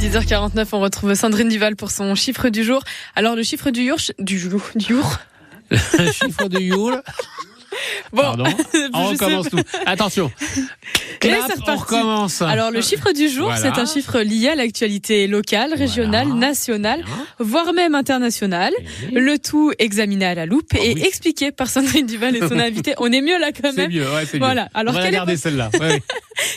10h49, on retrouve Sandrine Duval pour son chiffre du jour. Alors, le chiffre du jour. Le chiffre du Yule. Bon, pardon, on recommence tout. Attention. Clap, on recommence. Alors, le chiffre du jour, Voilà. c'est un chiffre lié à l'actualité locale, régionale, nationale, voire même internationale. Le tout examiné à la loupe et expliqué par Sandrine Duval et son invité. On est mieux là quand même. C'est mieux, ouais, c'est voilà. mieux. Alors, on va regarder celle-là. Ouais.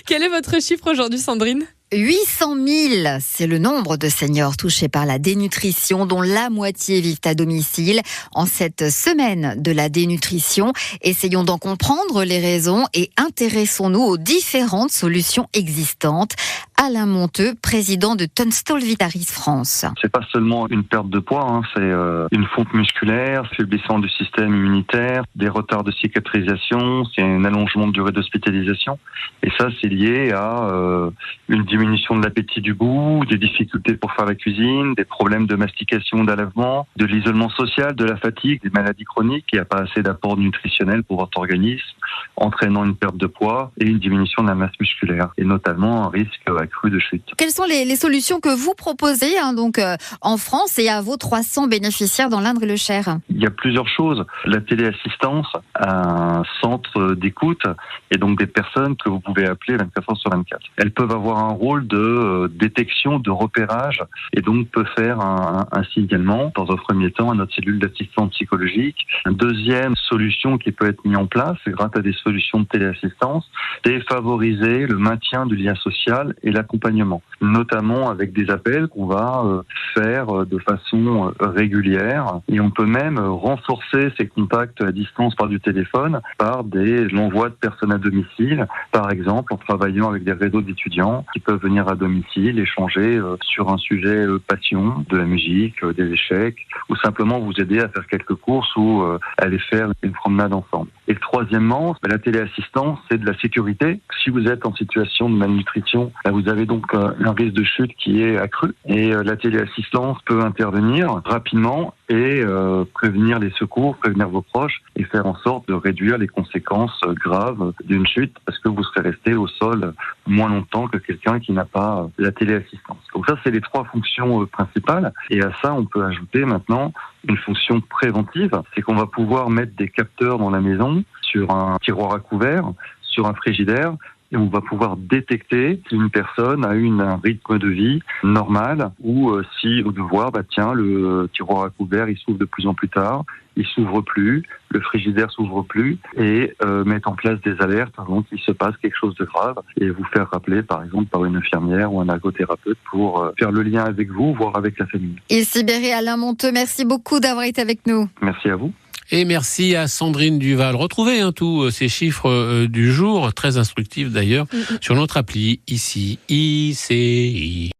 Quel est votre chiffre aujourd'hui, Sandrine ? 800 000, c'est le nombre de seniors touchés par la dénutrition, dont la moitié vivent à domicile. En cette semaine de la dénutrition, essayons d'en comprendre les raisons et intéressons-nous aux différentes solutions existantes. Alain Monteux, président de Tunstall Vitaris France. C'est pas seulement une perte de poids, c'est une fonte musculaire, affaiblissement du système immunitaire, des retards de cicatrisation, c'est un allongement de durée d'hospitalisation. Et ça, c'est lié à une diminution de l'appétit du goût, des difficultés pour faire la cuisine, des problèmes de mastication, d'allèvement, de l'isolement social, de la fatigue, des maladies chroniques. Il n'y a pas assez d'apport nutritionnel pour votre organisme, entraînant une perte de poids et une diminution de la masse musculaire, et notamment un risque accru de chute. Quelles sont les solutions que vous proposez en France et à vos 300 bénéficiaires dans l'Indre et le Cher ? Il y a plusieurs choses. La téléassistance a un centre d'écoute et donc des personnes que vous pouvez appeler 24 heures sur 24. Elles peuvent avoir un rôle de détection, de repérage et donc peut faire un signalement dans un premier temps à notre cellule d'assistance psychologique. Une deuxième solution qui peut être mise en place grâce à des solutions de téléassistance, c'est favoriser le maintien du lien social et l'accompagnement, notamment avec des appels qu'on va faire de façon régulière et on peut même renforcer ces contacts à distance par du téléphone par l'envoi de personnes à domicile, par exemple en travaillant avec des réseaux d'étudiants qui peuvent venir à domicile, échanger sur un sujet passion, de la musique, des échecs, ou simplement vous aider à faire quelques courses ou aller faire une promenade ensemble. Et troisièmement, la téléassistance, c'est de la sécurité. Si vous êtes en situation de malnutrition, vous avez donc un risque de chute qui est accru. Et la téléassistance peut intervenir rapidement et prévenir les secours, prévenir vos proches et faire en sorte de réduire les conséquences graves d'une chute parce que vous serez resté au sol moins longtemps que quelqu'un qui n'a pas la téléassistance. Donc ça, c'est les trois fonctions principales. Et à ça, on peut ajouter maintenant une fonction préventive. C'est qu'on va pouvoir mettre des capteurs dans la maison, sur un tiroir à couvert, sur un frigidaire, et on va pouvoir détecter si une personne a un rythme de vie normal ou si on veut voir, le tiroir à couvert, il s'ouvre de plus en plus tard, il s'ouvre plus, le frigidaire s'ouvre plus et mettre en place des alertes avant qu'il se passe quelque chose de grave et vous faire rappeler par exemple par une infirmière ou un ergothérapeute pour faire le lien avec vous, voire avec la famille. Et Sibéry, Alain Monteux, merci beaucoup d'avoir été avec nous. Merci à vous. Et merci à Sandrine Duval. Retrouvez tous ces chiffres du jour, très instructifs d'ailleurs, sur notre appli ici, ICI.